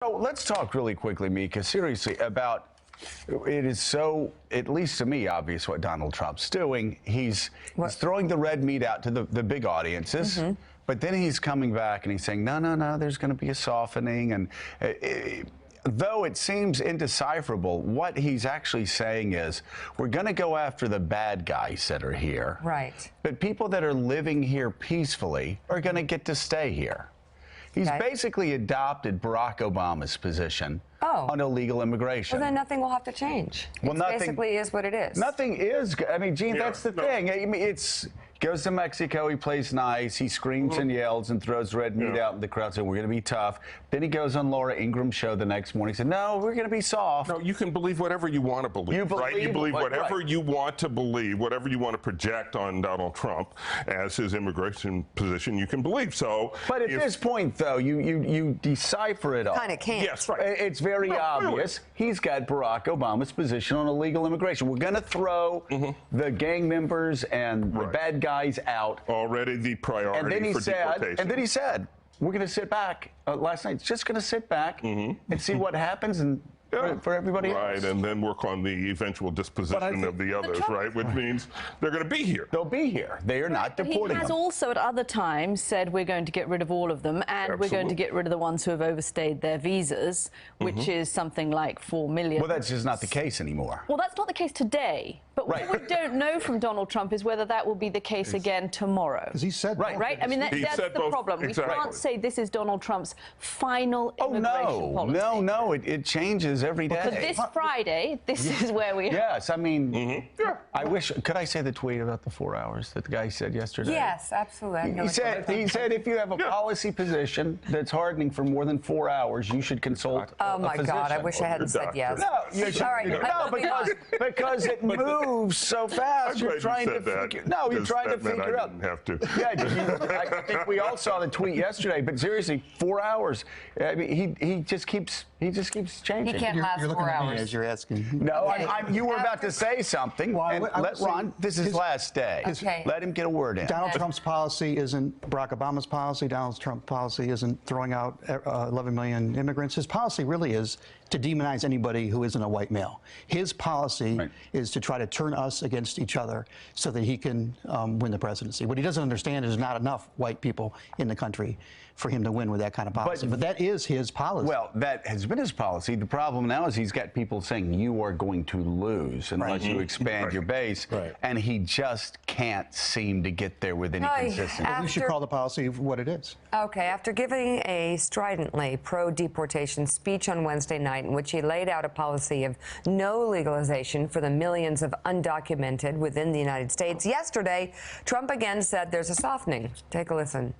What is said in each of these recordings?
So let's talk really quickly, Mika, seriously, about it is so, at least to me, obvious what Donald Trump's doing. He's throwing the red meat out to the big audiences, but then he's coming back and he's saying, no, there's going to be a softening. And though it seems indecipherable, what he's actually saying is we're going to go after the bad guys that are here. Right. But people that are living here peacefully are going to get to stay here. He's basically adopted Barack Obama's position on illegal immigration. Well, then nothing will have to change. Well, it basically is what it is. Nothing is. I mean, Gene, that's the thing. I mean, goes to Mexico, he plays nice, he screams and yells and throws red meat out in the crowd, saying we're going to be tough. Then he goes on Laura Ingram's show the next morning, said, no, we're going to be soft. No, you can believe whatever you want to believe, right? You believe whatever you want to believe, whatever you want to project on Donald Trump as his immigration position, you can believe. So, but at this point, though, you decipher it all. Kind of can't. Yes, right. It's very obvious. Really. He's got Barack Obama's position on illegal immigration. We're going to throw the gang members and the bad guys out. Already the priority for deportation. And then he said, we're going to sit back. Last night, just going to sit back and see what happens and for everybody else. Right, and then work on the eventual disposition of the others, right? Which means they're going to be here. They'll be here. They are not deporting them. He has also at other times said we're going to get rid of all of them and we're going to get rid of the ones who have overstayed their visas, which is something like 4 million. Well, that's just not the case anymore. Well, that's not the case today. But what we don't know from Donald Trump is whether that will be the case again tomorrow. Because he said right? I mean, that's the problem. Exactly. We can't say this is Donald Trump's final immigration policy. No, it changes every day. But this Friday, this is where we are. Yes, I mean, I wish, could I say the tweet about the 4 hours that the guy said yesterday? Yes, absolutely. He said if you have a policy position that's hardening for more than 4 hours, you should consult Oh, my a physician. God, I wish I hadn't said yes. No, you should, All right, because it moves so fast. You're trying to figure. No, you're trying to figure out. I didn't have to. Yeah, I think we all saw the tweet yesterday. But seriously, 4 hours. I mean, he just keeps changing. He can't last you're 4 looking hours. at me as you're asking. No, you were about to say something. Well, and let Ron. This is his last day. Okay. Let him get a word in. Donald Trump's policy isn't Barack Obama's policy. Donald Trump's policy isn't throwing out 11 million immigrants. His policy really is to demonize anybody who isn't a white male. His policy is to try to turn us against each other so that he can win the presidency. What he doesn't understand is there's not enough white people in the country for him to win with that kind of policy. But that is his policy. Well, that has been his policy. The problem now is he's got people saying you are going to lose unless you expand your base. And he just can't seem to get there with any consistency. We should call the policy what it is. Okay, after giving a stridently pro-deportation speech on Wednesday night in which he laid out a policy of no legalization for the millions of undocumented within the United States, yesterday, Trump again said there's a softening. Take a listen.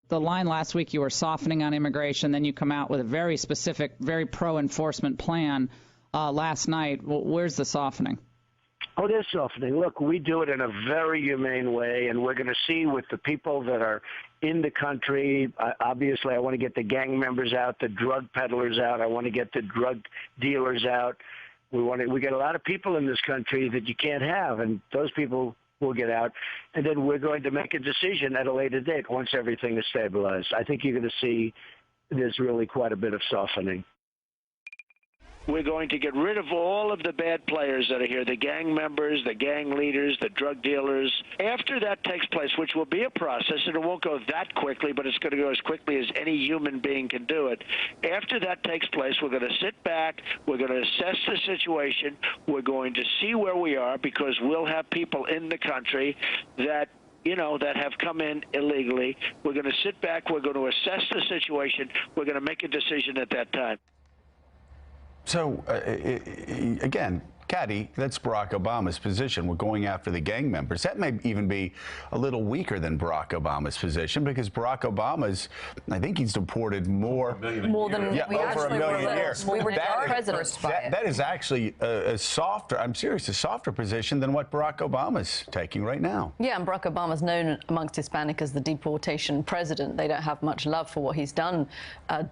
The line last week, you were softening on immigration, then you come out with a very specific, very pro-enforcement plan last night. Where's the softening? Oh, there's softening. Look, we do it in a very humane way, and we're going to see with the people that are in the country. Obviously, I want to get the gang members out, the drug peddlers out. I want to get the drug dealers out. We get a lot of people in this country that you can't have, and those people will get out. And then we're going to make a decision at a later date once everything is stabilized. I think you're going to see there's really quite a bit of softening. We're going to get rid of all of the bad players that are here, the gang members, the gang leaders, the drug dealers. After that takes place, which will be a process, and it won't go that quickly, but it's going to go as quickly as any human being can do it. After that takes place, we're going to sit back, we're going to assess the situation, we're going to see where we are, because we'll have people in the country that that have come in illegally. We're going to sit back, we're going to assess the situation, we're going to make a decision at that time. So, again, Caddy, that's Barack Obama's position. We're going after the gang members. That may even be a little weaker than Barack Obama's position, because Barack Obama's, I think he's deported more than over 1 million a year. We were president. That is actually a softer, I'm serious, a softer position than what Barack Obama's taking right now. Yeah, and Barack Obama's known amongst Hispanic as the deportation president. They don't have much love for what he's done,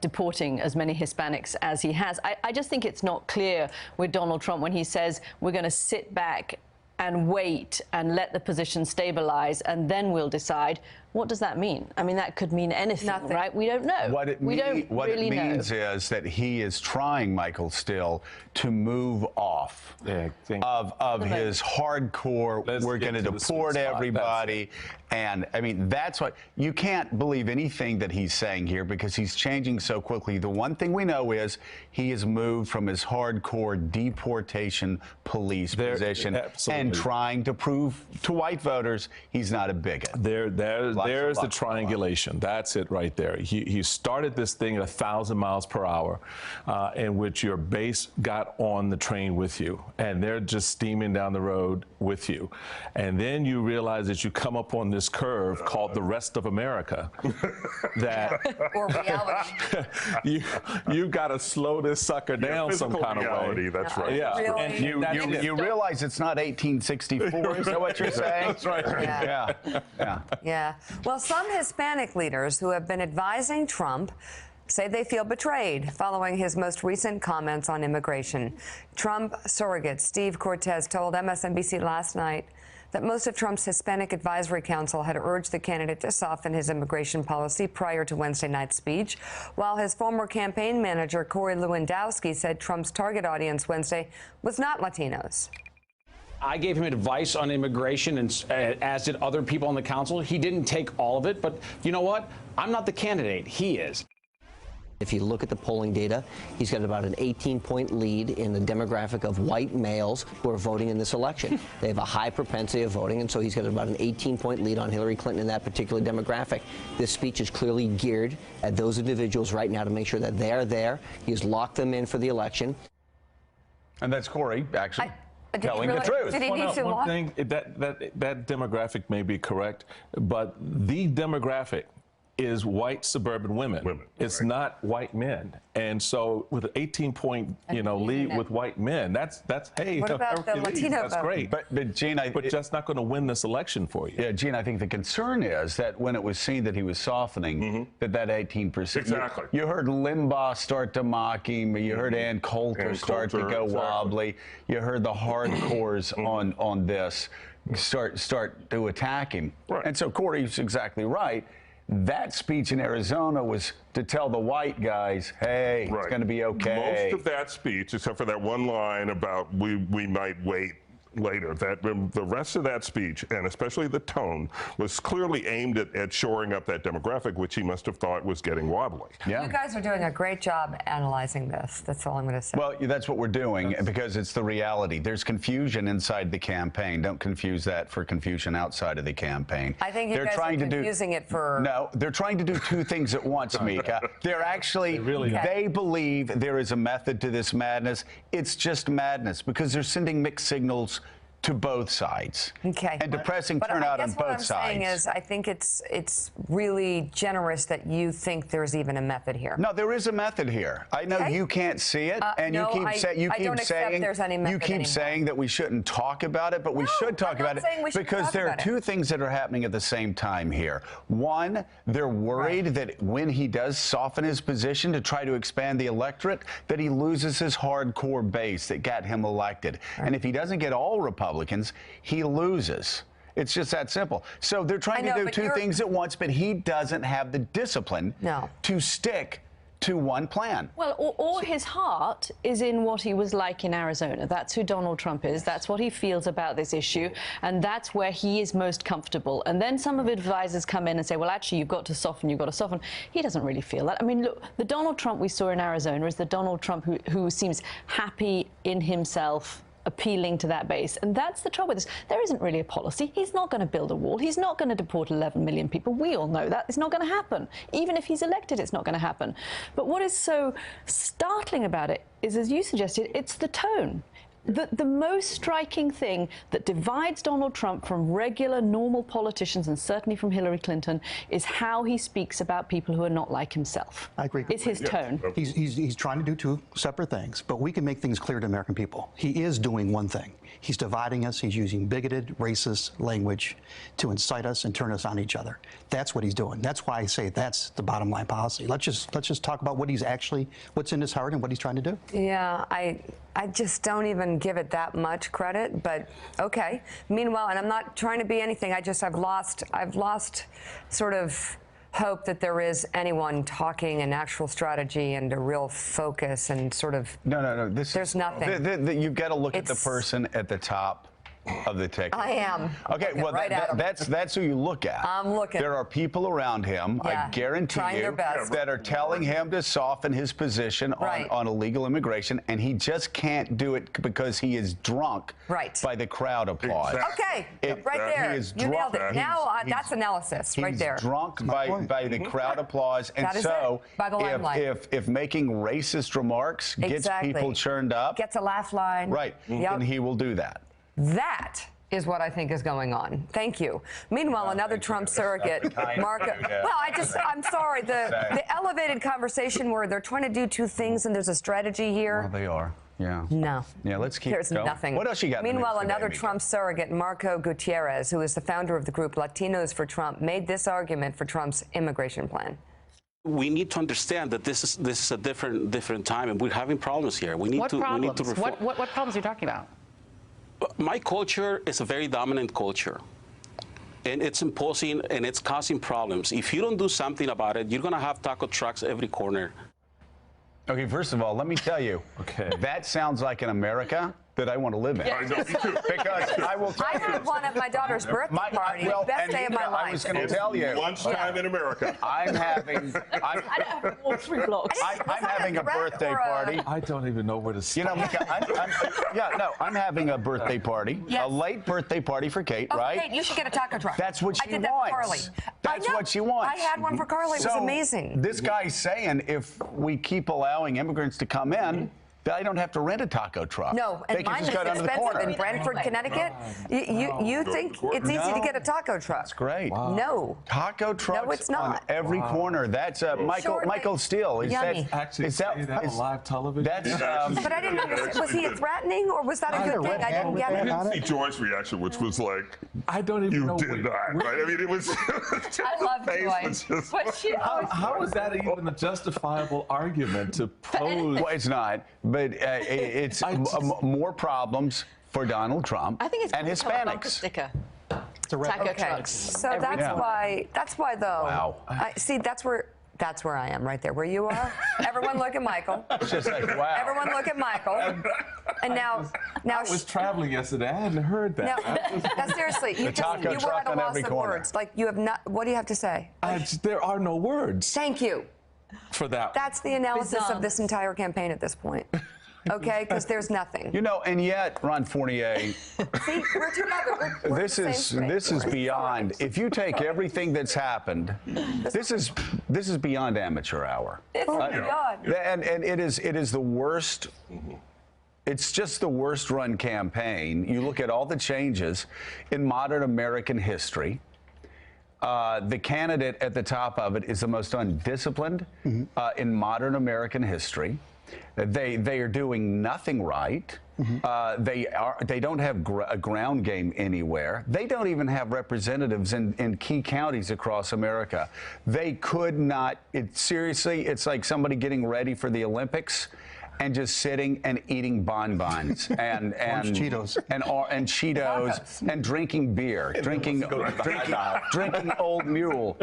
deporting as many Hispanics as he has. I just think it's not clear with Donald Trump when he says we're going to sit back and wait and let the position stabilize, and then we'll decide. what does that mean? I mean, that could mean anything, right? We don't know. What it means is that he is trying, Michael, still to move off of his hardcore, we're going to deport everybody. And, I mean, that's what, you can't believe anything that he's saying here because he's changing so quickly. The one thing we know is he has moved from his hardcore deportation police position and trying to prove to white voters he's not a bigot. There's the triangulation. That's it right there. He started this thing at 1,000 miles per hour in which your base got on the train with you, and they're just steaming down the road with you. And then you realize that you come up on this curve called the rest of America that or reality. you got to slow this sucker down some kind of way. That's right. Yeah. Really? And you realize it's not 1864, is that what you're saying? That's right. Yeah. Well, some Hispanic leaders who have been advising Trump say they feel betrayed following his most recent comments on immigration. Trump surrogate Steve Cortes told MSNBC last night that most of Trump's Hispanic Advisory Council had urged the candidate to soften his immigration policy prior to Wednesday night's speech, while his former campaign manager, Corey Lewandowski, said Trump's target audience Wednesday was not Latinos. I gave him advice on immigration, and as did other people on the council. He didn't take all of it, but you know what? I'm not the candidate. He is. If you look at the polling data, he's got about an 18-point lead in the demographic of white males who are voting in this election. They have a high propensity of voting, and so he's got about an 18-point lead on Hillary Clinton in that particular demographic. This speech is clearly geared at those individuals right now to make sure that they are there. He has locked them in for the election. And that's Corey, actually. Telling the truth. Did he need to one thing, that demographic may be correct, but the demographic is white suburban women. It's not white men. And so with an 18-point, lead with white men, that's hey, what about the Latino that's vote? great. But Gene, that's not going to win this election for you. Yeah, Gene, I think the concern is that when it was seen that he was softening, that 18%. Exactly. You heard Limbaugh start to mock him. You heard Ann Coulter start to go wobbly. You heard the hardcores on this start to attack him. Right. And so Corey's exactly right. That speech in Arizona was to tell the white guys, hey, it's going to be okay. Most of that speech, except for that one line about we might wait later, the rest of that speech, and especially the tone, was clearly aimed at shoring up that demographic, which he must have thought was getting wobbly. Yeah. You guys are doing a great job analyzing this. That's all I'm going to say. Well, that's what we're doing because it's the reality. There's confusion inside the campaign. Don't confuse that for confusion outside of the campaign. I think you guys are confusing it for... No, they're trying to do two things at once, Mika. They're actually, they believe there is a method to this madness. It's just madness because they're sending mixed signals to both sides. Okay. And depressing turnout on both sides. What I'm saying is I think it's really generous that you think there's even a method here. No, there is a method here. I know you can't see it, and no, you keep saying that we shouldn't talk about it, but we should talk about it because there are two things that are happening at the same time here. One, they're worried that when he does soften his position to try to expand the electorate, that he loses his hardcore base that got him elected. And if he doesn't get all Republicans, he loses. It's just that simple. So they're trying to do two things at once, but he doesn't have the discipline to stick to one plan. Well, or his heart is in what he was like in Arizona. That's who Donald Trump is. That's what he feels about this issue. And that's where he is most comfortable. And then some of his advisors come in and say, well, actually, you've got to soften, you've got to soften. He doesn't really feel that. I mean, look, the Donald Trump we saw in Arizona is the Donald Trump who seems happy in himself, appealing to that base. And that's the trouble with this. There isn't really a policy. He's not going to build a wall. He's not going to deport 11 million people. We all know that. It's not going to happen. Even if he's elected, it's not going to happen. But what is so startling about it is, as you suggested, it's the tone. The most striking thing that divides Donald Trump from regular, normal politicians, and certainly from Hillary Clinton, is how he speaks about people who are not like himself. I agree. It's his tone. He's trying to do two separate things, but we can make things clear to American people. He is doing one thing. He's dividing us. He's using bigoted, racist language to incite us and turn us on each other. That's what he's doing. That's why I say that's the bottom line policy. Let's just talk about what's in his heart and what he's trying to do. Yeah, I just don't even even give it that much credit, but okay. Meanwhile, and I'm not trying to be anything, I've lost sort of hope that there is anyone talking an actual strategy and a real focus and sort of. No. There's nothing. You've got to look at the person at the top of the ticket. I am. Okay, well, right that's who you look at. I'm looking. There are people around him, Yeah, I guarantee trying you, their best. that are telling him to soften his position on illegal immigration, and he just can't do it because he is drunk by the crowd applause. Okay, right there. You nailed it. Now that's analysis right there. He's drunk by the crowd applause, and That is so it. By the limelight. if making racist remarks gets people churned up, gets a laugh line, right, then he will do that. That is what I think is going on. Thank you. Meanwhile, another Trump surrogate, Marco. Well, I'm sorry. The elevated conversation where they're trying to do two things and there's a strategy here. Well, they are. Yeah. No. Yeah, let's keep There's going. nothing. What else you got? Meanwhile, another Trump surrogate, Marco Gutierrez, who is the founder of the group Latinos for Trump, made this argument for Trump's immigration plan. We need to understand that this is a different time, and we're having problems here. We need to reform. What problems are you talking about? My culture is a very dominant culture, and it's imposing and it's causing problems. If you don't do something about it, you're going to have taco trucks every corner. Okay, first of all, let me tell you, that sounds like an America that I want to live in. I know, me too. Because I will tell I had one at my daughter's birthday party. Best day of my life. I was going to tell you. Lunchtime in America. I'm having. I don't have to walk 3 blocks. I'm having a birthday party. I don't even know where to start. You know, I'm having a birthday party, a late birthday party for Kate, right? Kate, you should get a taco truck. That's what she I did that for Carly. wants. That's what she wants. I had one for Carly. It was amazing. This guy's saying if we keep allowing immigrants to come in, that I don't have to rent a taco truck. No, and mine is expensive in Brantford, Connecticut. You think it's easy to get a taco truck? That's great. Wow. No. Taco trucks it's on not. every corner. That's Michael Steele. Yummy. Is that on live television? That's, but I didn't understand. Was he threatening or was that a good thing? I didn't get I it. didn't see Joy's reaction, which was like, I don't even know. You did not, right? I mean, it was. I love Joy. How is that even a justifiable argument to pose? Well, it's not, but it's more problems for Donald Trump I think it's and Hispanics. Sticker. Taco trucks. So that's why though. Wow. See, that's where I am right there. Where you are. Everyone look at Michael. It's just like, wow. Everyone look at Michael. And now I was traveling yesterday. I hadn't heard that. Now, seriously, you were at a loss of words. Like you have not. What do you have to say? There are no words. Thank you. For that. That's the analysis of this entire campaign at this point. Okay, because there's nothing. You know, and yet, Ron Fournier. See, we're together. We're this is beyond. If you take everything that's happened, this is beyond amateur hour. Oh my God. And it is the worst. It's just the worst run campaign. You look at all the changes in modern American history. The candidate at the top of it is the most undisciplined in modern American history. They are doing nothing right. They don't have a ground game anywhere. They don't even have representatives in key counties across America. They could not. Seriously, it's like somebody getting ready for the Olympics and just sitting and eating bonbons and Cheetos and Cheetos and drinking beer, drinking Old Mule,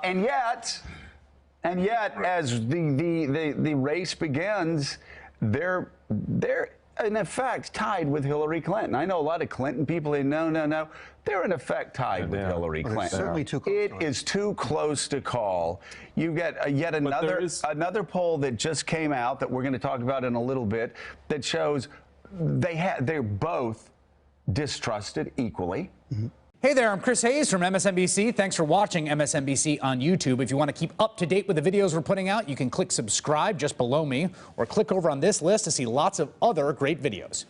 and yet, as the race begins, they're in effect tied with Hillary Clinton. I know a lot of Clinton people. They no. They're in effect tied with Hillary Clinton. It's certainly too close. It is too close to call. You get yet another poll that just came out that we're going to talk about in a little bit that shows they're both distrusted equally. Hey there, I'm Chris Hayes from MSNBC. Thanks for watching MSNBC on YouTube. If you want to keep up to date with the videos we're putting out, you can click subscribe just below me or click over on this list to see lots of other great videos.